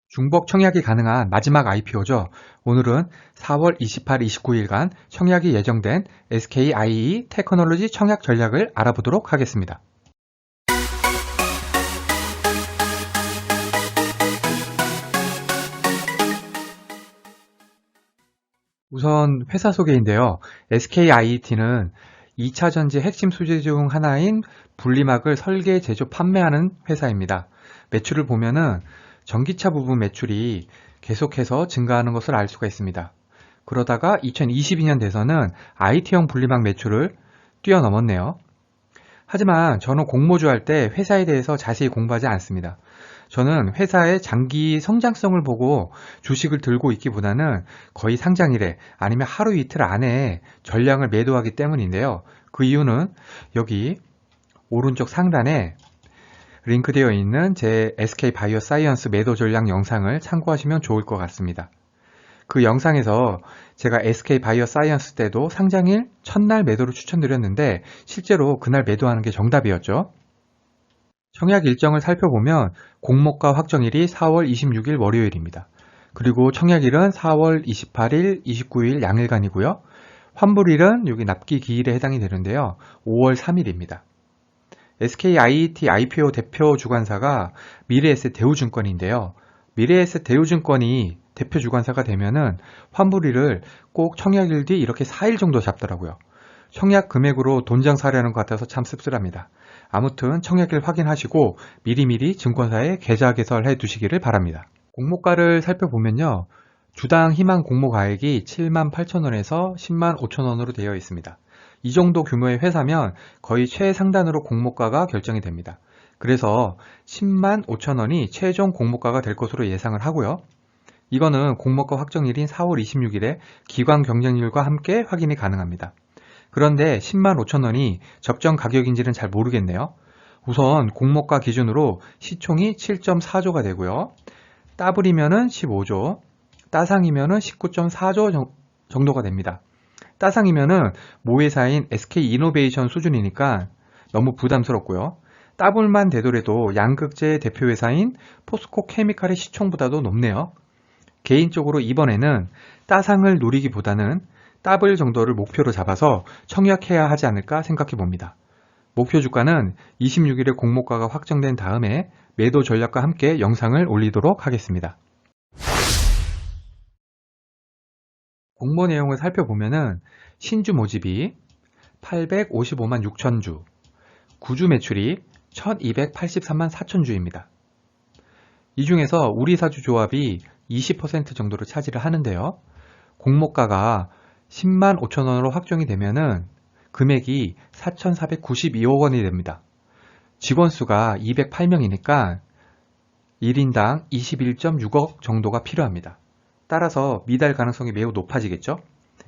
중복 청약이 가능한 마지막 IPO죠. 오늘은 4월 28, 29일간 청약이 예정된 SKIE 테크놀로지 청약 전략을 알아보도록 하겠습니다. 우선 회사 소개인데요. SKIET는 2차 전지 핵심 소재 중 하나인 분리막을 설계, 제조, 판매하는 회사입니다. 매출을 보면은 전기차 부분 매출이 계속해서 증가하는 것을 알 수가 있습니다. 그러다가 2022년 돼서는 IT형 분리막 매출을 뛰어넘었네요. 하지만 저는 공모주 할 때 회사에 대해서 자세히 공부하지 않습니다. 저는 회사의 장기 성장성을 보고 주식을 들고 있기보다는 거의 상장일에 아니면 하루 이틀 안에 전량을 매도하기 때문인데요. 그 이유는 여기 오른쪽 상단에 링크되어 있는 제 SK바이오사이언스 매도 전략 영상을 참고하시면 좋을 것 같습니다. 그 영상에서 제가 SK바이오사이언스 때도 상장일 첫날 매도를 추천드렸는데 실제로 그날 매도하는 게 정답이었죠. 청약 일정을 살펴보면 공모가 확정일이 4월 26일 월요일입니다. 그리고 청약일은 4월 28일, 29일 양일간이고요. 환불일은 여기 납기 기일에 해당이 되는데요. 5월 3일입니다. SKIET IPO 대표 주관사가 미래에셋 대우증권인데요. 미래에셋 대우증권이 대표 주관사가 되면은 환불일을 꼭 청약일 뒤 이렇게 4일 정도 잡더라고요. 청약 금액으로 돈장 사려는 것 같아서 참 씁쓸합니다. 아무튼 청약일 확인하시고 미리미리 증권사에 계좌 개설해 두시기를 바랍니다. 공모가를 살펴보면요. 주당 희망 공모가액이 78,000원에서 105,000원으로 되어 있습니다. 이 정도 규모의 회사면 거의 최상단으로 공모가가 결정이 됩니다. 그래서 105,000원이 최종 공모가가 될 것으로 예상을 하고요. 이거는 공모가 확정일인 4월 26일에 기관 경쟁률과 함께 확인이 가능합니다. 그런데 105,000원이 적정 가격인지는 잘 모르겠네요. 우선 공모가 기준으로 시총이 7.4조가 되고요. 따블이면은 15조, 따상이면은 19.4조 정도가 됩니다. 따상이면은 모회사인 SK이노베이션 수준이니까 너무 부담스럽고요. 따블만 되더라도 양극재 대표회사인 포스코 케미칼의 시총보다도 높네요. 개인적으로 이번에는 따상을 노리기보다는 따블 정도를 목표로 잡아서 청약해야 하지 않을까 생각해 봅니다. 목표 주가는 26일에 공모가가 확정된 다음에 매도 전략과 함께 영상을 올리도록 하겠습니다. 공모 내용을 살펴보면은 신주 모집이 855만 6천주, 구주 매출이 1283만 4천주입니다. 이 중에서 우리사주 조합이 20% 정도를 차지를 하는데요. 공모가가 10만 5천원으로 확정이 되면은 금액이 4,492억 원이 됩니다. 직원 수가 208명이니까 1인당 21.6억 정도가 필요합니다. 따라서 미달 가능성이 매우 높아지겠죠?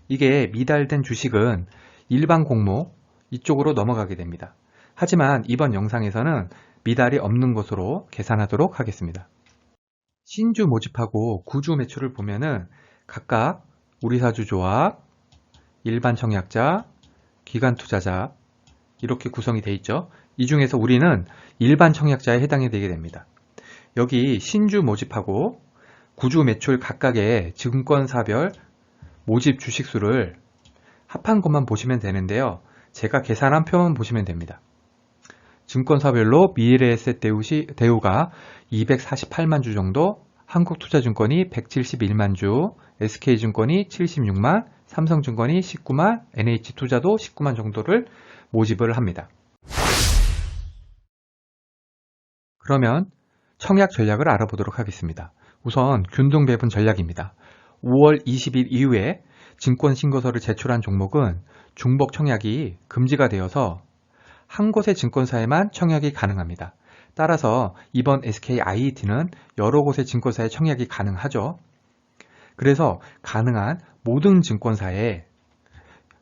이게 미달된 주식은 일반 공모 이쪽으로 넘어가게 됩니다. 하지만 이번 영상에서는 미달이 없는 것으로 계산하도록 하겠습니다. 신주 모집하고 구주 매출을 보면은 각각 우리사주 조합, 일반 청약자, 기관 투자자 이렇게 구성이 되어 있죠. 이 중에서 우리는 일반 청약자에 해당이 되게 됩니다. 여기 신주 모집하고 구주 매출 각각의 증권사별 모집 주식수를 합한 것만 보시면 되는데요. 제가 계산한 표만 보시면 됩니다. 증권사별로 미래에셋 대우가 248만 주 정도, 한국투자증권이 171만 주, SK증권이 76만, 삼성증권이 19만, NH투자도 19만 정도를 모집을 합니다. 그러면 청약 전략을 알아보도록 하겠습니다. 우선 균등배분 전략입니다. 5월 20일 이후에 증권신고서를 제출한 종목은 중복 청약이 금지가 되어서 한 곳의 증권사에만 청약이 가능합니다. 따라서 이번 SKIET는 여러 곳의 증권사에 청약이 가능하죠. 그래서 가능한 모든 증권사에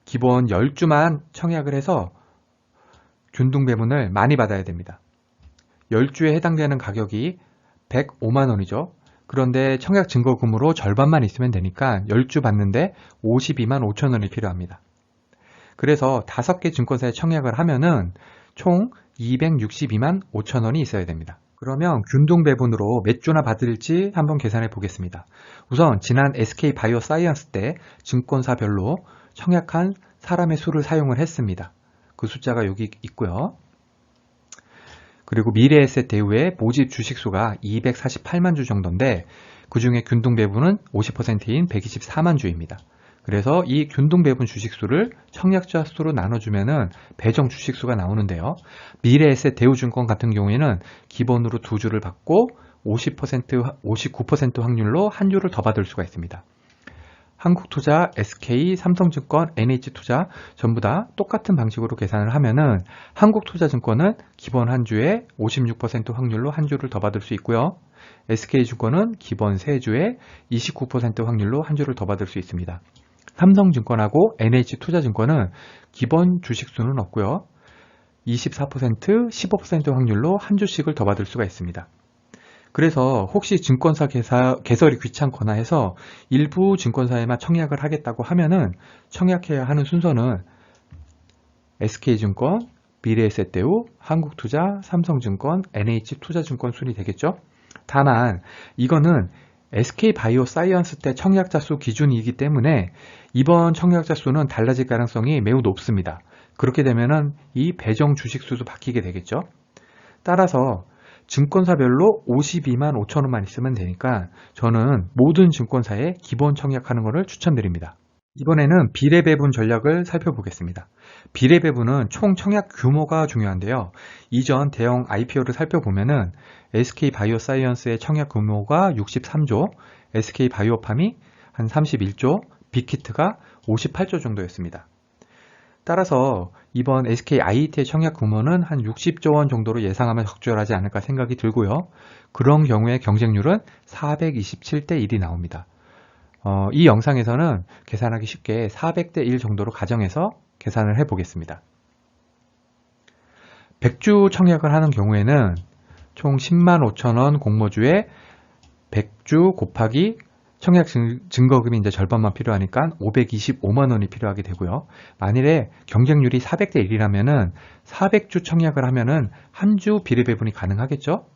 기본 10주만 청약을 해서 균등배분을 많이 받아야 됩니다. 10주에 해당되는 가격이 105만 원이죠. 그런데 청약 증거금으로 절반만 있으면 되니까 10주 받는데 52만 5천 원이 필요합니다. 그래서 5개 증권사에 청약을 하면은 총 262만 5천 원이 있어야 됩니다. 그러면 균등 배분으로 몇 주나 받을지 한번 계산해 보겠습니다. 우선 지난 SK바이오사이언스 때 증권사별로 청약한 사람의 수를 사용을 했습니다. 그 숫자가 여기 있고요. 그리고 미래에셋 대우의 모집 주식수가 248만 주 정도인데 그 중에 균등 배분은 50%인 124만 주입니다. 그래서 이 균등 배분 주식수를 청약자 수로 나눠주면은 배정 주식수가 나오는데요. 미래에셋 대우증권 같은 경우에는 기본으로 2주를 받고 59% 확률로 한 주를 더 받을 수가 있습니다. 한국투자, SK, 삼성증권, NH투자 전부 다 똑같은 방식으로 계산을 하면은 한국투자증권은 기본 한 주에 56% 확률로 한 주를 더 받을 수 있고요. SK증권은 기본 3주에 29% 확률로 한 주를 더 받을 수 있습니다. 삼성증권하고 NH투자증권은 기본 주식수는 없고요. 24%, 15% 확률로 한 주씩을 더 받을 수가 있습니다. 그래서 혹시 증권사 개설이 귀찮거나 해서 일부 증권사에만 청약을 하겠다고 하면은 청약해야 하는 순서는 SK증권, 미래에셋대우, 한국투자, 삼성증권, NH투자증권 순이 되겠죠. 다만 이거는 SK바이오사이언스 때 청약자 수 기준이기 때문에 이번 청약자 수는 달라질 가능성이 매우 높습니다. 그렇게 되면은 이 배정 주식 수도 바뀌게 되겠죠. 따라서 증권사별로 52만 5천 원만 있으면 되니까 저는 모든 증권사에 기본 청약하는 것을 추천드립니다. 이번에는 비례배분 전략을 살펴보겠습니다. 비례배분은 총 청약 규모가 중요한데요. 이전 대형 IPO를 살펴보면은 SK바이오사이언스의 청약 규모가 63조, SK바이오팜이 한 31조, 빅히트가 58조 정도였습니다. 따라서 이번 SKIET의 청약 규모는 한 60조 원 정도로 예상하면 적절하지 않을까 생각이 들고요. 그런 경우에 경쟁률은 427대 1이 나옵니다. 이 영상에서는 계산하기 쉽게 400대 1 정도로 가정해서 계산을 해보겠습니다. 100주 청약을 하는 경우에는 총 10만 5천 원 공모주에 100주 곱하기 청약 증거금이 이제 절반만 필요하니까 525만 원이 필요하게 되고요. 만일에 경쟁률이 400대 1이라면은 400주 청약을 하면은 한 주 비례배분이 가능하겠죠?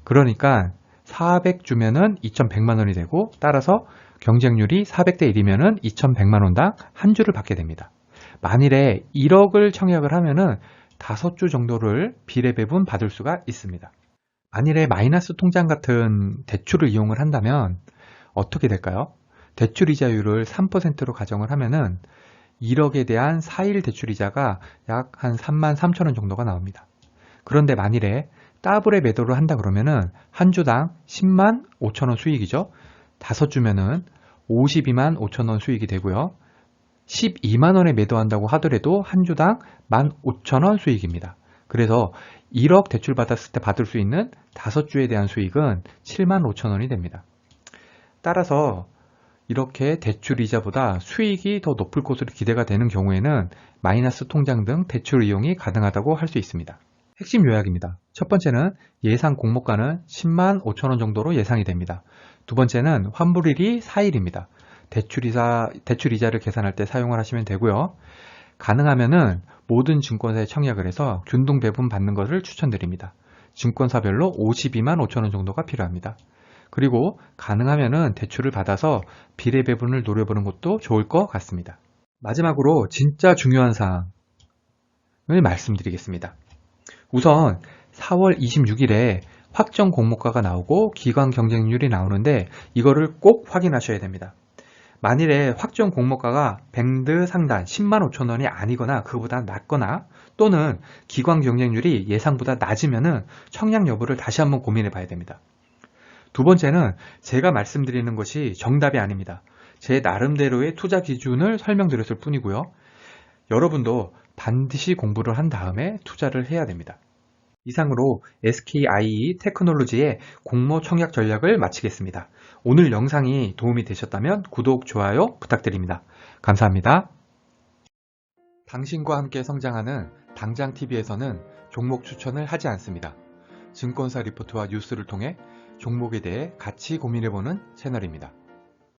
그러니까 400주면은 2,100만 원이 되고 따라서 경쟁률이 400대 1이면은 2,100만 원당 한 주를 받게 됩니다. 만일에 1억을 청약을 하면은 5주 정도를 비례배분 받을 수가 있습니다. 만일에 마이너스 통장 같은 대출을 이용을 한다면 어떻게 될까요? 대출 이자율을 3%로 가정을 하면은 1억에 대한 4일 대출 이자가 약 한 3만 3천 원 정도가 나옵니다. 그런데 만일에 더블에 매도를 한다 그러면은 한 주당 10만 5천 원 수익이죠. 5주면은 52만 5천 원 수익이 되고요. 12만 원에 매도한다고 하더라도 한 주당 15,000원 수익입니다. 그래서 1억 대출 받았을 때 받을 수 있는 5주에 대한 수익은 7만 5천 원이 됩니다. 따라서 이렇게 대출 이자보다 수익이 더 높을 것으로 기대가 되는 경우에는 마이너스 통장 등 대출 이용이 가능하다고 할 수 있습니다. 핵심 요약입니다. 첫 번째는 예상 공모가는 10만 5천 원 정도로 예상이 됩니다. 두 번째는 환불일이 4일입니다. 대출 이자를 계산할 때 사용을 하시면 되고요. 가능하면은 모든 증권사에 청약을 해서 균등 배분 받는 것을 추천드립니다. 증권사별로 52만 5천 원 정도가 필요합니다. 그리고 가능하면은 대출을 받아서 비례 배분을 노려보는 것도 좋을 것 같습니다. 마지막으로 진짜 중요한 사항을 말씀드리겠습니다. 우선 4월 26일에 확정 공모가가 나오고 기관 경쟁률이 나오는데 이거를 꼭 확인하셔야 됩니다. 만일에 확정 공모가가 밴드 상단 10만 5천 원이 아니거나 그보다 낮거나 또는 기관 경쟁률이 예상보다 낮으면은 청약 여부를 다시 한번 고민해 봐야 됩니다. 두 번째는 제가 말씀드리는 것이 정답이 아닙니다. 제 나름대로의 투자 기준을 설명드렸을 뿐이고요. 여러분도 반드시 공부를 한 다음에 투자를 해야 됩니다. 이상으로 SKIE 테크놀로지의 공모 청약 전략을 마치겠습니다. 오늘 영상이 도움이 되셨다면 구독, 좋아요 부탁드립니다. 감사합니다. 당신과 함께 성장하는 당장TV에서는 종목 추천을 하지 않습니다. 증권사 리포트와 뉴스를 통해 종목에 대해 같이 고민해보는 채널입니다.